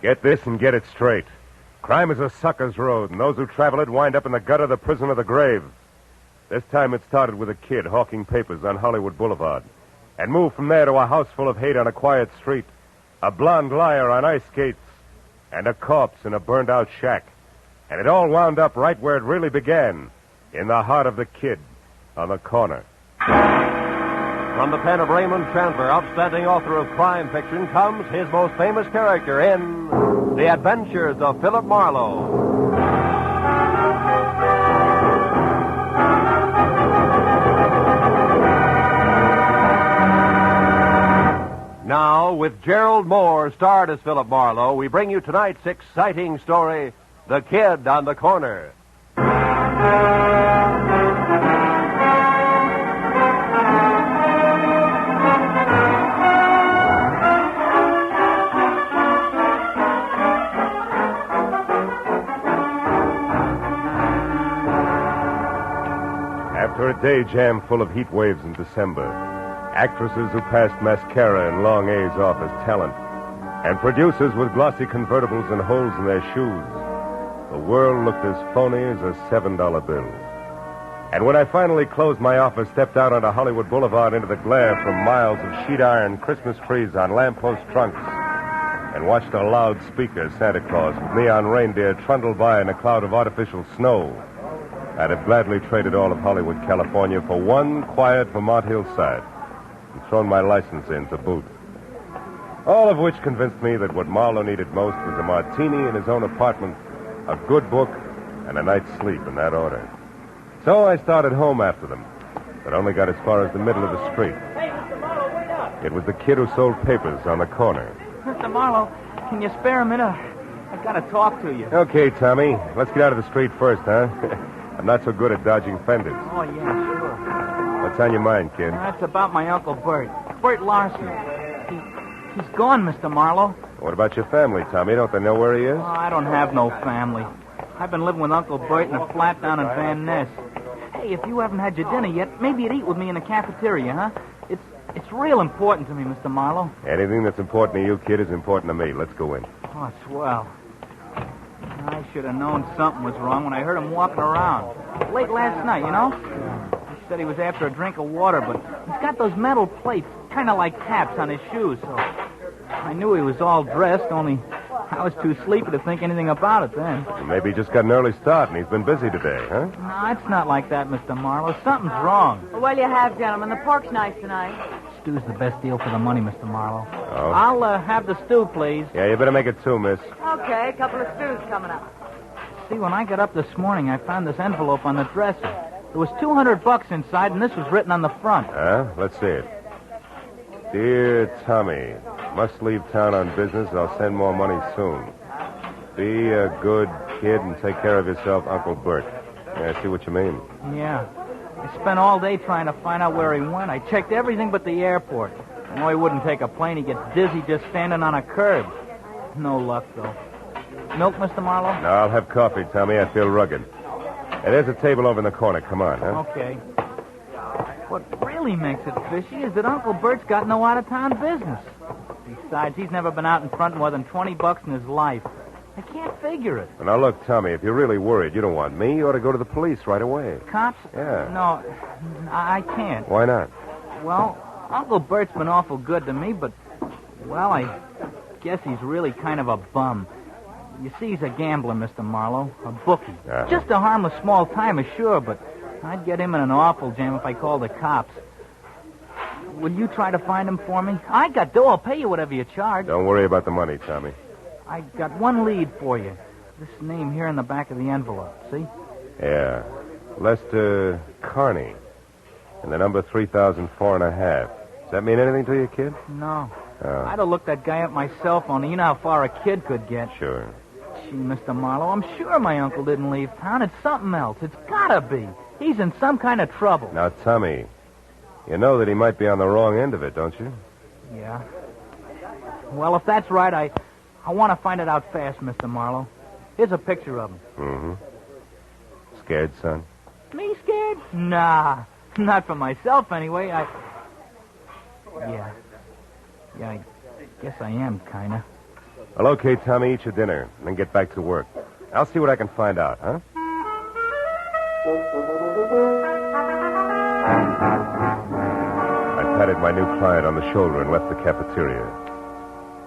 Get this and get it straight. Crime is a sucker's road, and those who travel it wind up in the gutter, the prison, or the grave. This time it started with a kid hawking papers on Hollywood Boulevard, and moved from there to a house full of hate on a quiet street, a blonde liar on ice skates, and a corpse in a burned-out shack. And it all wound up right where it really began, in the heart of the kid on the corner. From the pen of Raymond Chandler, outstanding author of crime fiction, comes his most famous character in The Adventures of Philip Marlow. Now, with Gerald Moore starred as Philip Marlowe, we bring you tonight's exciting story, The Kid on the Corner. After a day jam full of heat waves in December, actresses who passed mascara and long A's off as talent, and producers with glossy convertibles and holes in their shoes, the world looked as phony as a $7 bill. And when I finally closed my office, stepped out onto Hollywood Boulevard into the glare from miles of sheet iron Christmas trees on lamppost trunks, and watched a loudspeaker Santa Claus with neon reindeer trundle by in a cloud of artificial snow, I'd have gladly traded all of Hollywood, California for one quiet Vermont hillside and thrown my license in to boot. All of which convinced me that what Marlowe needed most was a martini in his own apartment, a good book, and a night's sleep in that order. So I started home after them, but only got as far as the middle of the street. Hey, Mr. Marlowe, wait up. It was the kid who sold papers on the corner. Mr. Marlowe, can you spare a minute? I've got to talk to you. Okay, Tommy. Let's get out of the street first, huh? I'm not so good at dodging fenders. Oh, yeah, sure. What's on your mind, kid? That's about my Uncle Bert. Bert Larson. He's gone, Mr. Marlowe. What about your family, Tommy? Don't they know where he is? Oh, I don't have no family. I've been living with Uncle Bert in a flat down in Van Ness. Hey, if you haven't had your dinner yet, maybe you'd eat with me in the cafeteria, huh? It's real important to me, Mr. Marlowe. Anything that's important to you, kid, is important to me. Let's go in. Oh, swell. I should have known something was wrong when I heard him walking around. Late last night, you know? He said he was after a drink of water, but he's got those metal plates, kind of like caps on his shoes, so I knew he was all dressed, only I was too sleepy to think anything about it then. Well, maybe he just got an early start and he's been busy today, huh? No, it's not like that, Mr. Marlowe. Something's wrong. Well, what'll you have, gentlemen? The pork's nice tonight. Stew's the best deal for the money, Mr. Marlowe. Oh? I'll have the stew, please. Yeah, you better make it two, miss. Okay, a couple of stews coming up. See, when I got up this morning, I found this envelope on the dresser. There was $200 inside, and this was written on the front. Huh? Let's see it. Dear Tommy, must leave town on business. I'll send more money soon. Be a good kid and take care of yourself, Uncle Bert. Yeah, I see what you mean. Yeah. I spent all day trying to find out where he went. I checked everything but the airport. I know he wouldn't take a plane. He gets dizzy just standing on a curb. No luck, though. Milk, Mr. Marlowe? No, I'll have coffee, Tommy. I feel rugged. Hey, there's a table over in the corner. Come on, huh? Okay. What really makes it fishy is that Uncle Bert's got no out-of-town business. Besides, he's never been out in front more than $20 in his life. I can't figure it. Now, look, Tommy, if you're really worried, you don't want me. You ought to go to the police right away. Cops? Yeah. No, I can't. Why not? Well, Uncle Bert's been awful good to me, but, well, I guess he's really kind of a bum. You see, he's a gambler, Mr. Marlowe, a bookie. Uh-huh. Just a harmless small-timer, sure, but I'd get him in an awful jam if I called the cops. Will you try to find him for me? I got dough. I'll pay you whatever you charge. Don't worry about the money, Tommy. I got one lead for you. This name here in the back of the envelope, see? Yeah. Lester Carney. And the number 3004.5. Does that mean anything to you, kid? No. Oh. I'd have looked that guy up my cell phone. You know how far a kid could get. Sure. Gee, Mr. Marlowe, I'm sure my uncle didn't leave town. It's something else. It's gotta be. He's in some kind of trouble. Now, Tommy, you know that he might be on the wrong end of it, don't you? Yeah. Well, if that's right, I want to find it out fast, Mr. Marlowe. Here's a picture of him. Mm-hmm. Scared, son? Me scared? Nah. Not for myself, anyway. Yeah, I guess I am, kinda. I'll locate Tommy, eat your dinner, and then get back to work. I'll see what I can find out, huh? I patted my new client on the shoulder and left the cafeteria.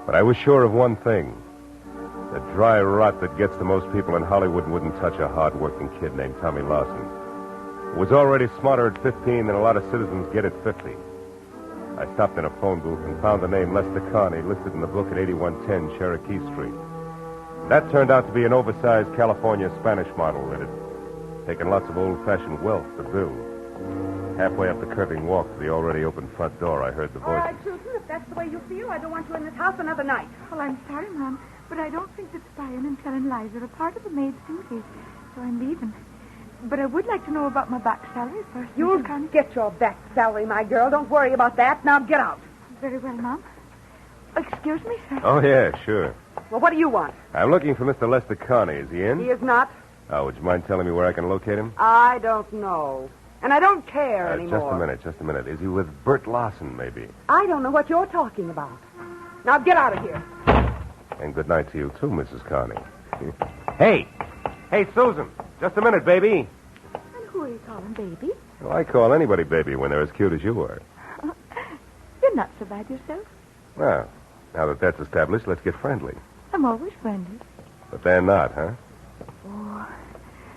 But I was sure of one thing. The dry rot that gets to most people in Hollywood wouldn't touch a hard-working kid named Tommy Lawson, who was already smarter at 15 than a lot of citizens get at 50. I stopped in a phone booth and found the name Lester Carney listed in the book at 8110 Cherokee Street. That turned out to be an oversized California Spanish model that had taken lots of old-fashioned wealth to build. Halfway up the curving walk to the already open front door, I heard the voice. All right, Susan, if that's the way you feel, I don't want you in this house another night. Well, I'm sorry, Mom, but I don't think that spying and telling lies are a part of a maid's duties, so I'm leaving. But I would like to know about my back salary first, You'll Mrs. Connie. get your back salary, my girl. Don't worry about that. Now get out. Very well, Mom. Excuse me, sir. Oh, yeah, sure. Well, what do you want? I'm looking for Mr. Lester Carney. Is he in? He is not. Oh, would you mind telling me where I can locate him? I don't know. And I don't care anymore. Just a minute. Is he with Bert Lawson, maybe? I don't know what you're talking about. Now get out of here. And good night to you, too, Mrs. Carney. Hey, Susan. Just a minute, baby. And who are you calling baby? Well, I call anybody baby when they're as cute as you are. You're not so bad yourself. Well, now that that's established, let's get friendly. I'm always friendly. But they're not, huh? Oh,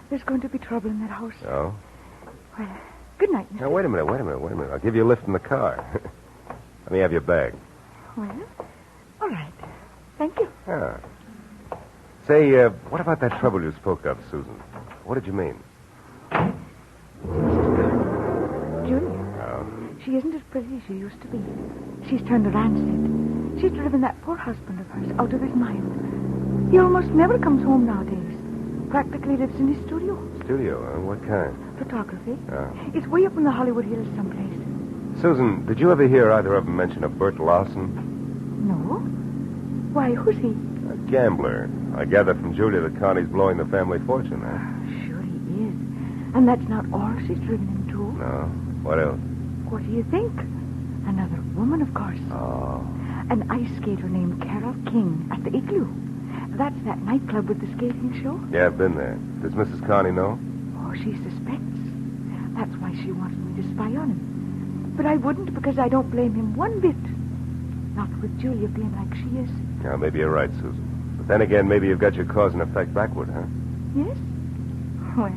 there's going to be trouble in that house. Oh? Well, good night, Mr. Now, wait a minute. I'll give you a lift in the car. Let me have your bag. Well, all right. Thank you. Ah. Say, what about that trouble you spoke of, Susan? What did you mean? Julia. Oh. She isn't as pretty as she used to be. She's turned a rancid. She's driven that poor husband of hers out of his mind. He almost never comes home nowadays. Practically lives in his studio. Studio, huh? What kind? Photography. Oh. It's way up in the Hollywood Hills someplace. Susan, did you ever hear either of them mention a Bert Lawson? No? Why, who's he? A gambler. I gather from Julia that Connie's blowing the family fortune, huh? Sure he is. And that's not all she's driven him to. No. What else? What do you think? Another woman, of course. Oh. An ice skater named Carol King at the Igloo. That's that nightclub with the skating show. Yeah, I've been there. Does Mrs. Connie know? Oh, she suspects. That's why she wanted me to spy on him. But I wouldn't because I don't blame him one bit. Not with Julia being like she is. Yeah, maybe you're right, Susan. But then again, maybe you've got your cause and effect backward, huh? Yes? Well,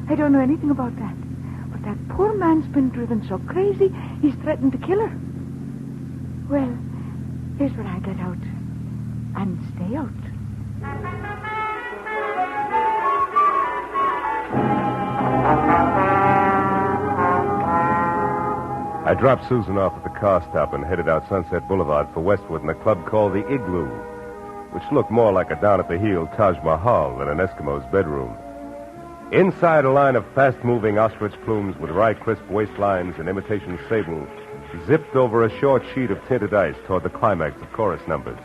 I don't know anything about that. But that poor man's been driven so crazy, he's threatened to kill her. Well, here's where I get out. And stay out. I dropped Susan off at the car stop and headed out Sunset Boulevard for Westwood in a club called the Igloo, which looked more like a down-at-the-heel Taj Mahal than an Eskimo's bedroom. Inside, a line of fast-moving ostrich plumes with wry, crisp waistlines and imitation sable zipped over a short sheet of tinted ice toward the climax of chorus numbers,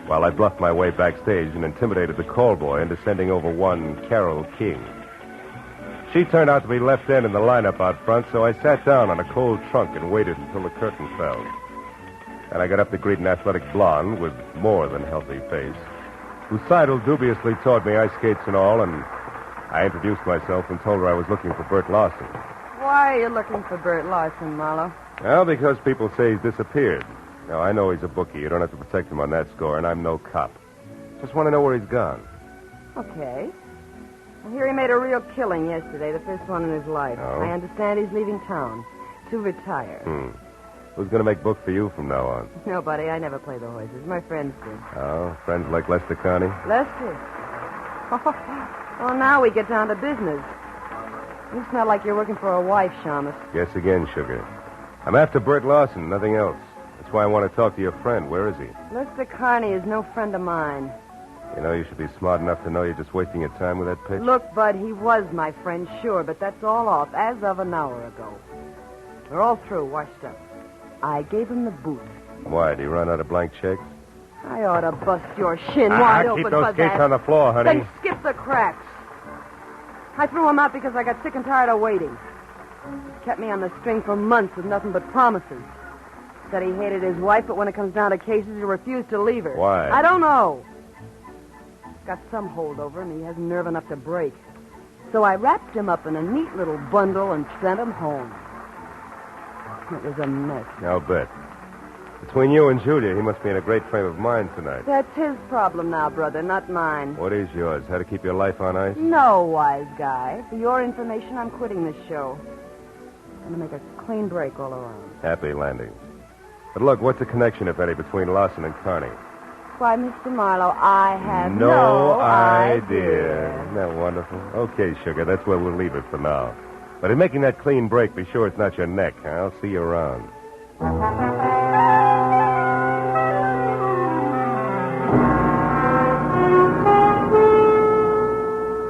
while I bluffed my way backstage and intimidated the call boy into sending over one Carol King. She turned out to be left end in the lineup out front, so I sat down on a cold trunk and waited until the curtain fell. And I got up to greet an athletic blonde with more than healthy face, who sidled dubiously toward me, ice skates and all, and I introduced myself and told her I was looking for Bert Lawson. Why are you looking for Bert Larson, Marlowe? Well, because people say he's disappeared. Now, I know he's a bookie. You don't have to protect him on that score, and I'm no cop. Just want to know where he's gone. Okay. I hear he made a real killing yesterday, the first one in his life. Oh? I understand he's leaving town to retire. Who's going to make book for you from now on? Nobody. I never play the horses. My friends do. Oh, friends like Lester Carney? Lester. Well, now we get down to business. It's not like you're working for a wife, Shamus. Guess again, sugar. I'm after Bert Lawson, nothing else. That's why I want to talk to your friend. Where is he? Lester Carney is no friend of mine. You know, you should be smart enough to know you're just wasting your time with that pitch. Look, Bud, he was my friend, sure, but that's all off as of an hour ago. We're all through, washed up. I gave him the boot. Why, did he run out of blank checks? I ought to bust your shin wide open keep those for skates that. on the floor, honey. Then skip the cracks. I threw him out because I got sick and tired of waiting. He kept me on the string for months with nothing but promises. Said he hated his wife, but when it comes down to cases, he refused to leave her. Why? I don't know. got some hold over him. He hasn't nerve enough to break. So I wrapped him up in a neat little bundle and sent him home. It was a mess. I'll bet. Between you and Julia, he must be in a great frame of mind tonight. That's his problem now, brother, not mine. What is yours? How to keep your life on ice? No, wise guy. For your information, I'm quitting this show. I'm going to make a clean break all around. Happy landings. But look, what's the connection, if any, between Lawson and Carney? Why, Mr. Marlowe, I have no idea. Isn't that wonderful? Okay, sugar, that's where we'll leave it for now. But in making that clean break, be sure it's not your neck. I'll see you around.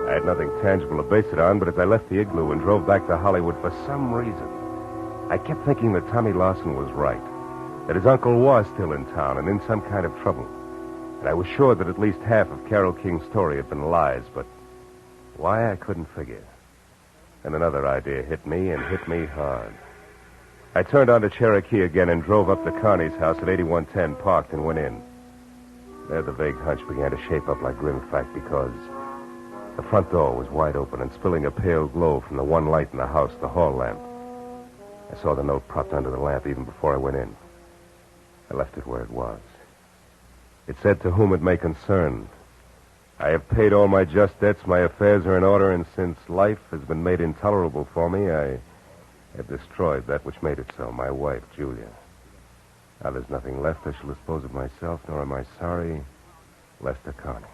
I had nothing tangible to base it on, but as I left the igloo and drove back to Hollywood, for some reason, I kept thinking that Tommy Lawson was right, that his uncle was still in town and in some kind of trouble. And I was sure that at least half of Carole King's story had been lies, but why I couldn't figure. And another idea hit me, and hit me hard. I turned onto Cherokee again and drove up to Carney's house at 8110, parked, and went in. There the vague hunch began to shape up like grim fact, because the front door was wide open and spilling a pale glow from the one light in the house, the hall lamp. I saw the note propped under the lamp even before I went in. I left it where it was. It said, "To whom it may concern. I have paid all my just debts, my affairs are in order, and since life has been made intolerable for me, I have destroyed that which made it so, my wife, Julia. Now there's nothing left. I shall dispose of myself, nor am I sorry, Lester Carney."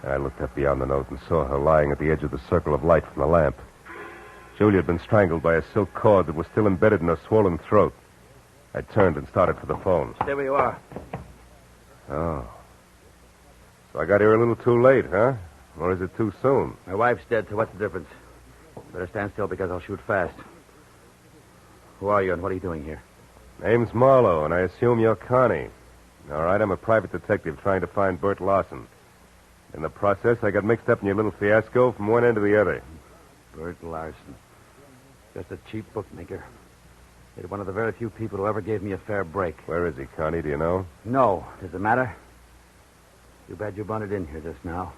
And I looked up beyond the note and saw her lying at the edge of the circle of light from the lamp. Julia had been strangled by a silk cord that was still embedded in her swollen throat. I turned and started for the phone. Stay where you are. Oh. So I got here a little too late, huh? Or is it too soon? My wife's dead, so what's the difference? Better stand still because I'll shoot fast. Who are you and what are you doing here? Name's Marlowe, and I assume you're Carney. All right, I'm a private detective trying to find Bert Lawson. In the process, I got mixed up in your little fiasco from one end to the other. Bert Larson. Just a cheap bookmaker. He's one of the very few people who ever gave me a fair break. Where is he, Carney? Do you know? No. Does it matter? Too bad you bunted in here just now.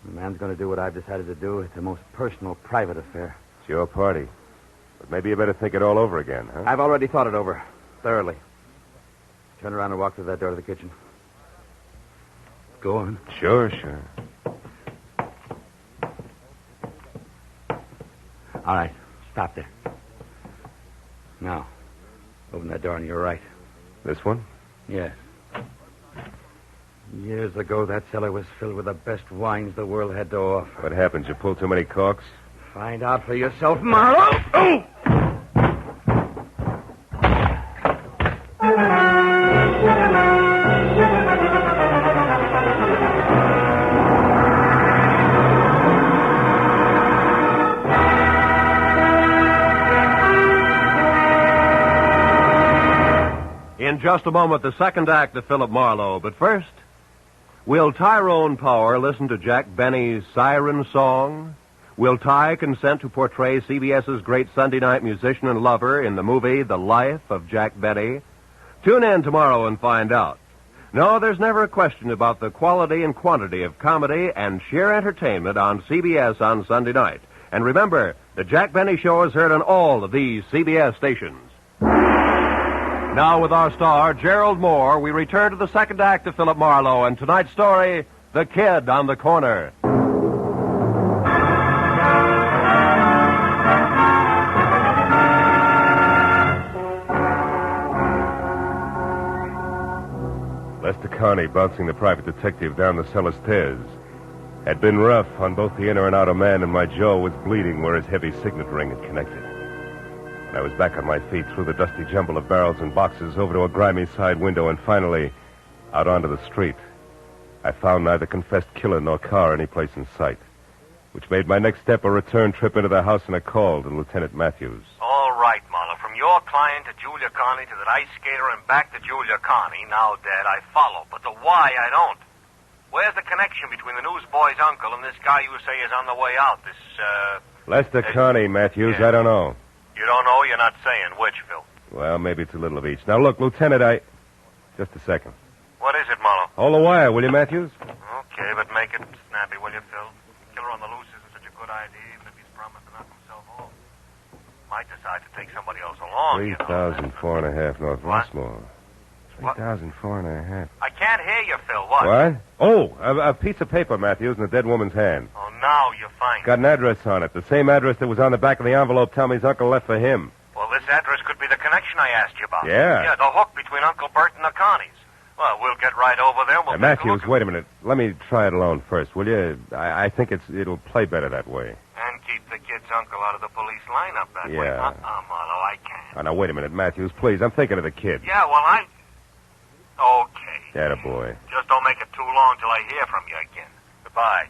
The man's going to do what I've decided to do. It's a most personal, private affair. It's your party. But maybe you better think it all over again, huh? I've already thought it over. Thoroughly. Turn around and walk through that door to the kitchen. Go on. Sure. All right. Stop there. Now, open that door on your right. This one? Yes. Years ago, that cellar was filled with the best wines the world had to offer. What happened? You pulled too many corks? Find out for yourself, Marlowe. Oh! In just a moment, the second act of Philip Marlowe. But first, will Tyrone Power listen to Jack Benny's Siren Song? Will Ty consent to portray CBS's great Sunday night musician and lover in the movie The Life of Jack Benny? Tune in tomorrow and find out. No, there's never a question about the quality and quantity of comedy and sheer entertainment on CBS on Sunday night. And remember, the Jack Benny Show is heard on all of these CBS stations. Now, with our star, Gerald Moore, we return to the second act of Philip Marlowe and tonight's story, The Kid on the Corner. Lester Carney, bouncing the private detective down the cellar stairs, had been rough on both the inner and outer man, and my jaw was bleeding where his heavy signet ring had connected. And I was back on my feet through the dusty jumble of barrels and boxes over to a grimy side window and finally out onto the street. I found neither confessed killer nor car any place in sight, which made my next step a return trip into the house and a call to Lieutenant Matthews. All right, Marlowe. From your client to Julia Carney to that ice skater and back to Julia Carney, now dead, I follow. But the why, I don't. Where's the connection between the newsboy's uncle and this guy you say is on the way out? Lester Carney, Matthews, yeah. I don't know. You don't know? You're not saying which, Phil. Well, maybe it's a little of each. Now, look, Lieutenant, Just a second. What is it, Marlowe? Hold the wire, will you, Matthews? Okay, but make it snappy, will you, Phil? Killer on the loose isn't such a good idea, even if he's promised to knock himself off. Might decide to take somebody else along, 3,004.5 North What? Rossmore. What? 3,004.5. I can't hear you, Phil. What? What? Oh, a piece of paper, Matthews, in the dead woman's hand. Oh, now you're fine. Got an address on it. The same address that was on the back of the envelope Tommy's uncle left for him. Well, this address could be the connection I asked you about. Yeah. Yeah, the hook between Uncle Bert and the Connies. Well, we'll get right over there. We'll take a Matthews, look. wait a minute. Let me try it alone first, will you? I think it'll play better that way. And keep the kid's uncle out of the police lineup that way. Yeah. Marlow, I can't. Oh, now, wait a minute, Matthews, please. I'm thinking of the kid. Yeah, well, Okay. Attaboy. Just don't make it too long till I hear from you again. Goodbye.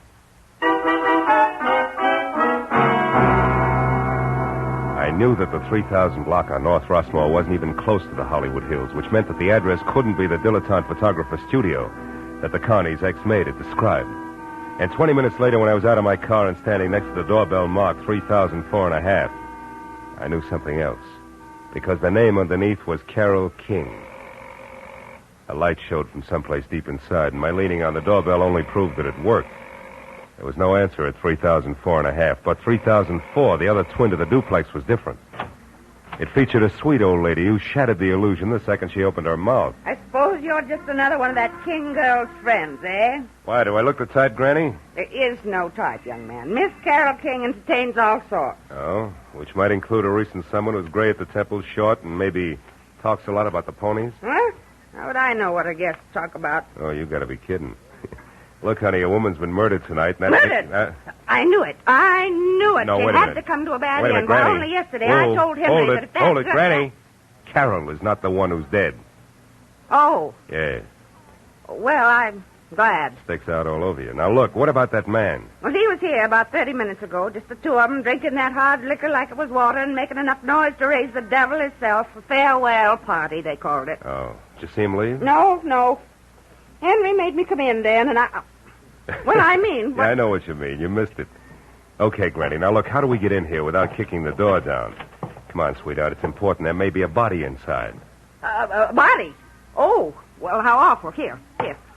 I knew that the 3,000 block on North Rossmore wasn't even close to the Hollywood Hills, which meant that the address couldn't be the dilettante photographer studio that the Connie's ex-maid had described. And 20 minutes later, when I was out of my car and standing next to the doorbell marked 3,004.5, I knew something else. Because the name underneath was Carol King. A light showed from someplace deep inside, and my leaning on the doorbell only proved that it worked. There was no answer at 3,004.5, but 3,004, the other twin to the duplex, was different. It featured a sweet old lady who shattered the illusion the second she opened her mouth. I suppose you're just another one of that King girl's friends, eh? Why, do I look the type, Granny? There is no type, young man. Miss Carol King entertains all sorts. Oh, which might include a recent someone who's gray at the temples, short, and maybe talks a lot about the ponies? Huh? How would I know what her guests talk about? Oh, you gotta be kidding. Look, honey, a woman's been murdered tonight. And that Murdered? I knew it. I knew it. No, She wait a had minute. to come to a bad Wait a end. minute, Why, Granny. only yesterday Whoa, I told Henry hold that it, if that... hold it, Granny. Carol is not the one who's dead. Oh, Yeah, well, I'm glad. sticks out all over you. Now, look, what about that man? Well, he was here about 30 minutes ago, just the two of them, drinking that hard liquor like it was water and making enough noise to raise the devil himself. A farewell party, they called it. Oh, did you see him leave? No. Henry made me come in then, and I... Well, I mean... Yeah, I know what you mean. You missed it. Okay, Granny. Now, look, how do we get in here without kicking the door down? Come on, sweetheart. It's important. There may be a body inside. Body? Oh, well, how awful. Here.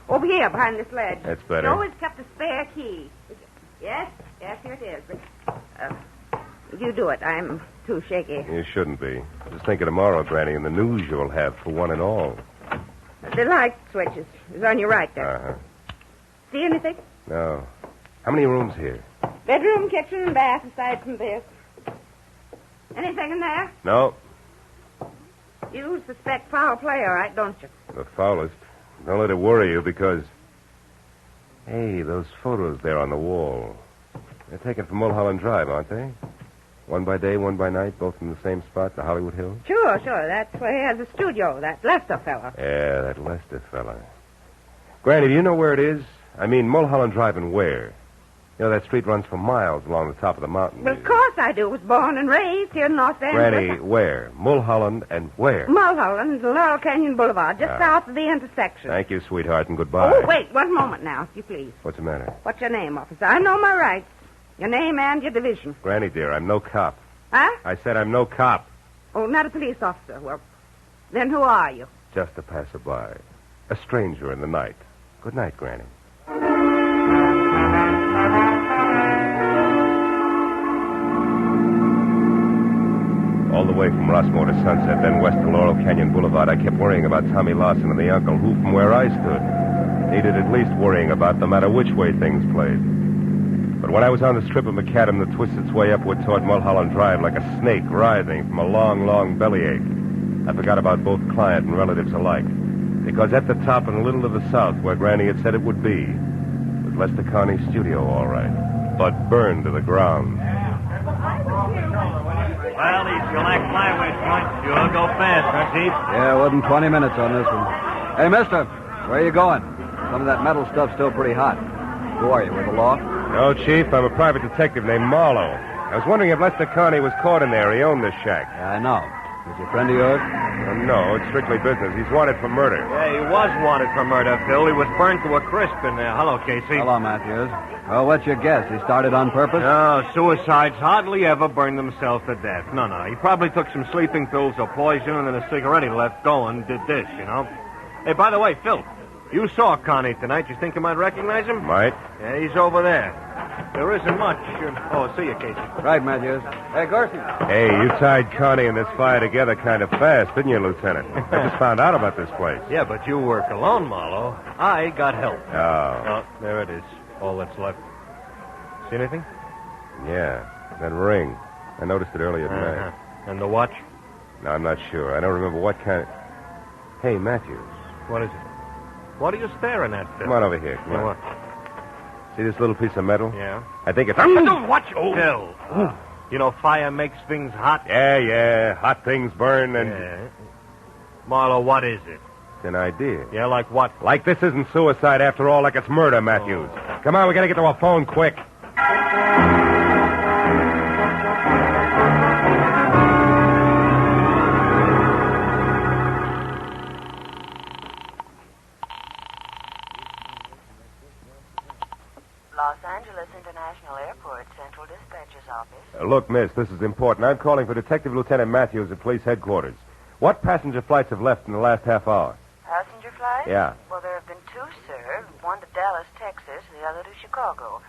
Over here, behind this ledge. That's better. He always kept a spare key. Yes, here it is. But, you do it. I'm too shaky. You shouldn't be. Just think of tomorrow, Granny, and the news you'll have for one and all. The light switch is on your right there. Uh-huh. See anything? No. How many rooms here? Bedroom, kitchen, and bath, aside from this. Anything in there? No. You suspect foul play, all right, don't you? The foulest. Don't let it worry you because... Hey, those photos there on the wall. They're taken from Mulholland Drive, aren't they? One by day, one by night, both in the same spot, the Hollywood Hills? Sure. That's where he has a studio, that Lester fella. Yeah, that Lester fella. Granny, do you know where it is? I mean, Mulholland Drive and where? You know, that street runs for miles along the top of the mountain. Well, of course I do. Was born and raised here in Los Angeles. Granny, where? Mulholland and where? Mulholland, Laurel Canyon Boulevard, just south of the intersection. Thank you, sweetheart, and goodbye. Oh, wait, one moment now, if you please. What's the matter? What's your name, officer? I know my rights. Your name and your division. Granny, dear, I'm no cop. Huh? I said I'm no cop. Oh, not a police officer. Well, then who are you? Just a passerby. A stranger in the night. Good night, Granny. All the way from Rossmore to Sunset, then west to Laurel Canyon Boulevard, I kept worrying about Tommy Lawson and the uncle, who, from where I stood, needed at least worrying about no matter which way things played. But when I was on the strip of macadam that twists its way upward toward Mulholland Drive like a snake writhing from a long, long bellyache, I forgot about both client and relatives alike. Because at the top and a little to the south, where Granny had said it would be, was Lester Carney's studio, all right, but burned to the ground. Well, these select flyway joints sure go fast, huh, Chief? Yeah, wasn't 20 minutes on this one. Hey, mister, where are you going? Some of that metal stuff's still pretty hot. Who are you, with the law? No, Chief, I'm a private detective named Marlow. I was wondering if Lester Carney was caught in there. He owned this shack. Yeah, I know. Is he a friend of yours? No, it's strictly business. He's wanted for murder. Yeah, he was wanted for murder, Phil. He was burned to a crisp in there. Hello, Casey. Hello, Matthews. Well, what's your guess? He started on purpose? No, suicides hardly ever burn themselves to death. No. He probably took some sleeping pills or poison and then a cigarette he left going did this, you know. Hey, by the way, Phil, You saw Connie tonight. You think you might recognize him? Might. Yeah, he's over there. There isn't much. Oh, see you, Casey. Right, Matthews. Hey, Garcia. Hey, you tied Connie and this fire together kind of fast, didn't you, Lieutenant? I just found out about this place. Yeah, but you work alone, Marlowe. I got help. Oh. Oh, there it is. All that's left. See anything? Yeah, that ring. I noticed it earlier tonight. And the watch? No, I'm not sure. I don't remember what kind of... Hey, Matthews. What is it? What are you staring at, Phil? Come on over here. Come on. What? See this little piece of metal? Yeah. I think it's... Watch! Oh. Phil. You know, fire makes things hot. Yeah. Hot things burn and... Yeah. Marlowe, what is it? It's an idea. Yeah, like what? Like this isn't suicide after all, like it's murder, Matthews. Oh. Come on, we gotta get to our phone quick. Los Angeles International Airport, Central Dispatcher's Office. Look, miss, this is important. I'm calling for Detective Lieutenant Matthews at police headquarters. What passenger flights have left in the last half hour? Passenger flight? Yeah. Well, there have been two, sir. One to Dallas, Texas, the other to Chicago.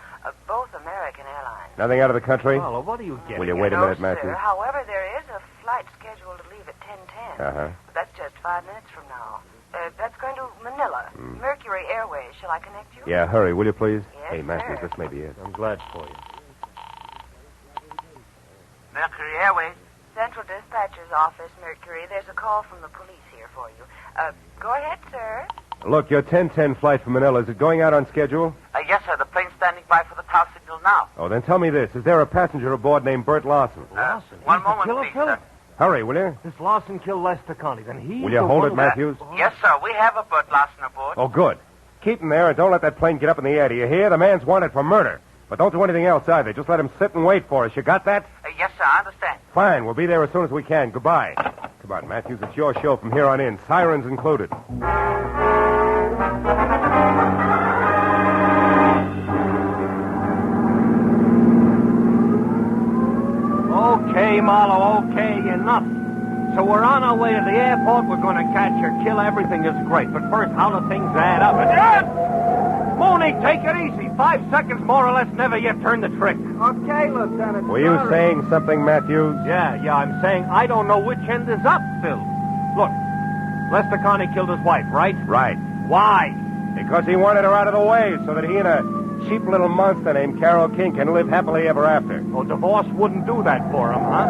Both American Airlines. Nothing out of the country? Marlowe, what are you getting? Will you wait a minute, Matthews? Sir. However, there is a flight scheduled to leave at 10:10. Uh-huh. But that's just 5 minutes from now. That's going to Manila. Mercury Airways. Shall I connect you? Yeah, hurry, will you please? Yes, Hey, Matthews, sir. this may be it. I'm glad for you. Mercury Airways. Central Dispatcher's Office, Mercury. There's a call from the police here for you. Go ahead, sir. Look, your 10:10 flight from Manila, is it going out on schedule? Yes, sir. The plane's standing by for the tower signal now. Oh, then tell me this. Is there a passenger aboard named Bert Lawson? Lawson? One He's the moment, killer, please, Phil? sir. Hurry, will you? This Lawson killed Lester Connie. Then he. Will you hold it, Matthews? Yes, sir. We have a Bert Larson aboard. Oh, good. Keep him there and don't let that plane get up in the air. Do you hear? The man's wanted for murder. But don't do anything else either. Just let him sit and wait for us. You got that? Yes, sir. I understand. Fine. We'll be there as soon as we can. Goodbye. Come on, Matthews. It's your show from here on in. Sirens included. Okay, Marlowe, okay, enough. So we're on our way to the airport. We're going to catch her killer. Everything is great. But first, how do things add up? Mooney, take it easy. 5 seconds more or less, never yet turn the trick. Okay, Lieutenant. Were you saying something, Matthews? Yeah, I'm saying I don't know which end is up, Phil. Look, Lester Connie killed his wife, right? Right. Why? Because he wanted her out of the way so that he and a cheap little monster named Carol King can live happily ever after. Well, divorce wouldn't do that for him, huh?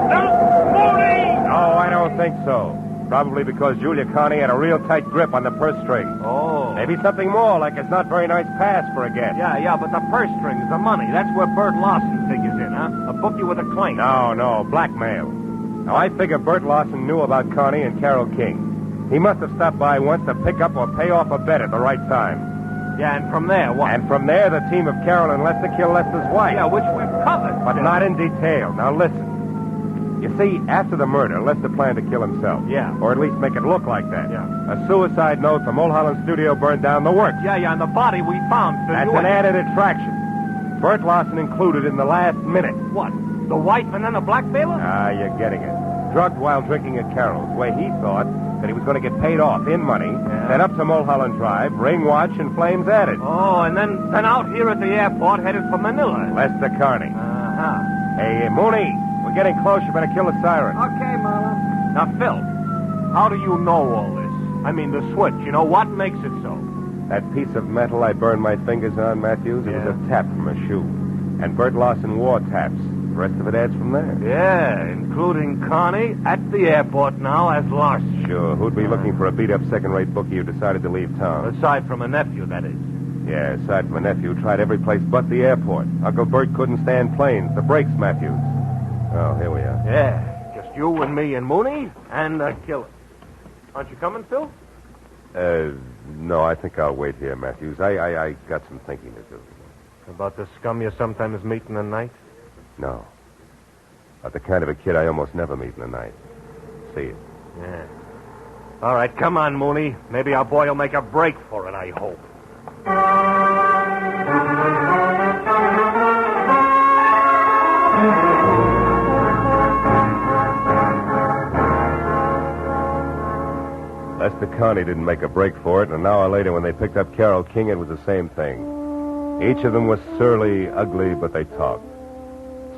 Mooney! No, I don't think so. Probably because Julia Connie had a real tight grip on the purse string. Oh. Maybe something more, like it's not very nice pass for a guest. Yeah, but the purse strings, the money, that's where Bert Lawson figures in, huh? A bookie with a claim. No, blackmail. Now, I figure Bert Lawson knew about Connie and Carol King. He must have stopped by once to pick up or pay off a bet at the right time. Yeah, and from there, what? And from there, the team of Carol and Lester killed Lester's wife. Yeah, which we've covered. But not in detail. Now, listen. You see, after the murder, Lester planned to kill himself. Yeah. Or at least make it look like that. Yeah. A suicide note from Mulholland Studio burned down the works. Yeah, and the body we found. Phil, That's an added attraction. Bert Lawson included in the last minute. What? The wife and then the blackmailer? Ah, you're getting it. Drugged while drinking at Carol's, where he thought that he was going to get paid off in money, then up to Mulholland Drive, ring watch, and flames added. Oh, and then out here at the airport, headed for Manila. Lester Carney. Uh-huh. Hey, Mooney, we're getting close. You better kill the siren. Okay, Marlowe. Now, Phil, how do you know all this? I mean, the switch, what makes it so? That piece of metal I burned my fingers on, Matthews, it was a tap from a shoe. And Bert Lawson wore taps. The rest of it adds from there. Yeah, including Connie at the airport now as Larson. Sure. Who'd be looking for a beat-up second-rate bookie who decided to leave town? Aside from a nephew, that is. Yeah, aside from a nephew, tried every place but the airport. Uncle Bert couldn't stand planes. The brakes, Matthews. Oh, here we are. Yeah, just you and me and Mooney and the killer. Aren't you coming, Phil? No, I think I'll wait here, Matthews. I got some thinking to do. About the scum you sometimes meet in the night? No. About the kind of a kid I almost never meet in the night. See it. Yeah. All right, come on, Mooney. Maybe our boy will make a break for it, I hope. Lester Carney didn't make a break for it, and an hour later when they picked up Carol King, it was the same thing. Each of them was surly, ugly, but they talked.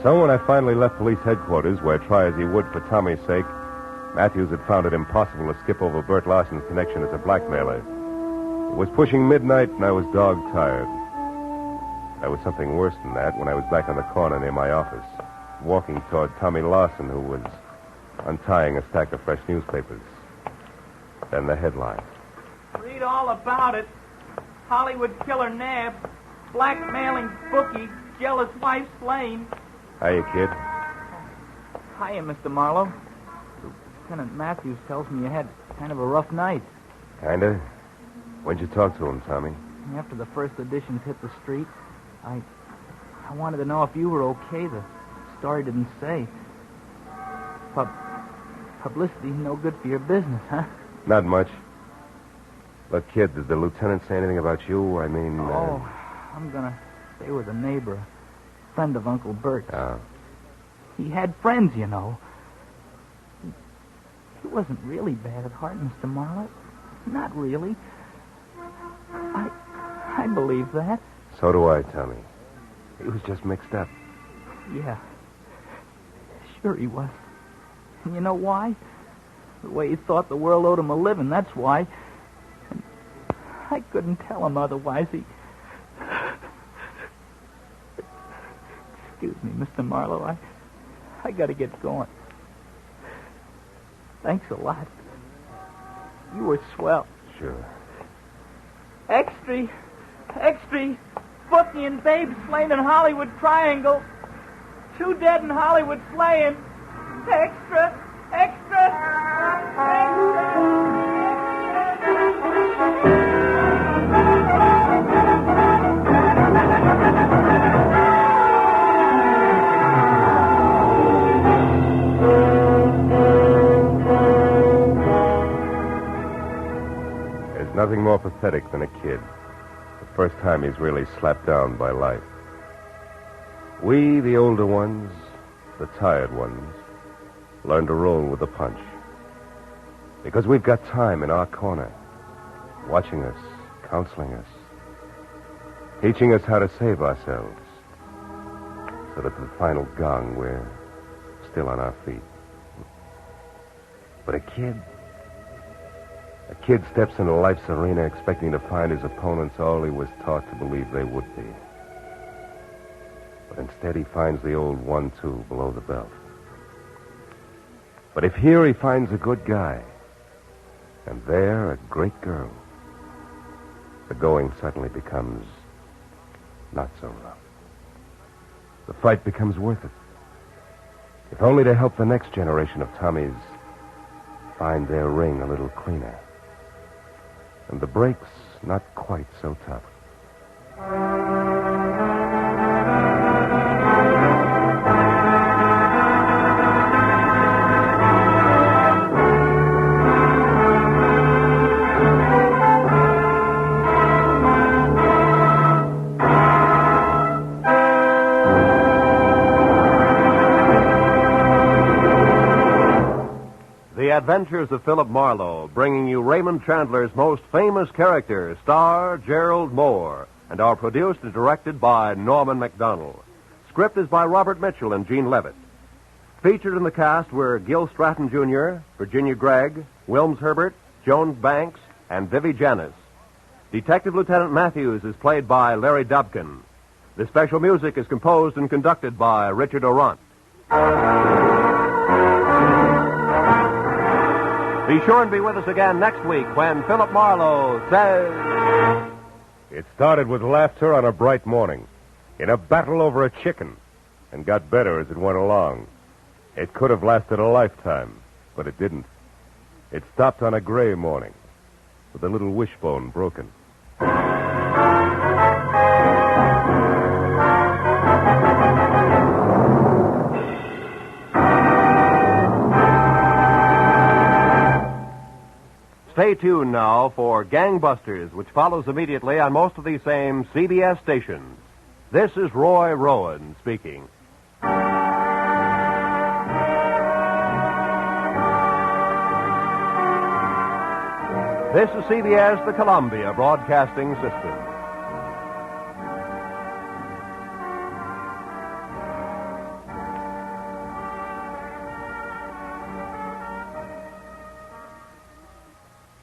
So when I finally left police headquarters, where try as he would for Tommy's sake, Matthews had found it impossible to skip over Bert Larson's connection as a blackmailer. It was pushing midnight, and I was dog-tired. There was something worse than that when I was back on the corner near my office, walking toward Tommy Larson, who was untying a stack of fresh newspapers. Then the headline. Read all about it. Hollywood killer nabbed. Blackmailing bookie. Jealous wife slain. Hiya, kid. Hiya, Mr. Marlowe. Lieutenant Matthews tells me you had kind of a rough night. Kinda. When'd you talk to him, Tommy? After the first editions hit the street, I wanted to know if you were okay. The story didn't say. Publicity no good for your business, huh? Not much. Look, kid, did the lieutenant say anything about you? I mean... I'm gonna stay with a neighbor, a friend of Uncle Bert's. Oh. He had friends, you know. He wasn't really bad at heart, Mr. Marlowe. Not really. I believe that. So do I, Tommy. He was just mixed up. Yeah. Sure he was. And you know why? The way he thought the world owed him a living, that's why. And I couldn't tell him otherwise. Excuse me, Mr. Marlowe. I gotta get going. Thanks a lot. You were swell. Sure. Extra. Bookie and Babe slain in Hollywood Triangle. 2 dead in Hollywood slaying. Extra. There's nothing more pathetic than a kid. The first time he's really slapped down by life. We, the older ones, the tired ones, learn to roll with the punch. Because we've got time in our corner, watching us, counseling us, teaching us how to save ourselves, so that at the final gong, we're still on our feet. But a kid steps into life's arena expecting to find his opponents all he was taught to believe they would be. But instead he finds the old 1-2 below the belt. But if here he finds a good guy, and there a great girl, the going suddenly becomes not so rough. The fight becomes worth it. If only to help the next generation of Tommies find their ring a little cleaner. And the breaks not quite so tough. The Adventures of Philip Marlowe, bringing you Raymond Chandler's most famous character, star Gerald Moore, and are produced and directed by Norman MacDonald. Script is by Robert Mitchell and Gene Levitt. Featured in the cast were Gil Stratton Jr., Virginia Gregg, Wilms Herbert, Jones Banks, and Vivi Janis. Detective Lieutenant Matthews is played by Larry Dobkin. The special music is composed and conducted by Richard Orant. Be sure and be with us again next week when Philip Marlowe says... It started with laughter on a bright morning, in a battle over a chicken, and got better as it went along. It could have lasted a lifetime, but it didn't. It stopped on a gray morning, with a little wishbone broken. Stay tuned now for Gangbusters, which follows immediately on most of these same CBS stations. This is Roy Rowan speaking. This is CBS, the Columbia Broadcasting System.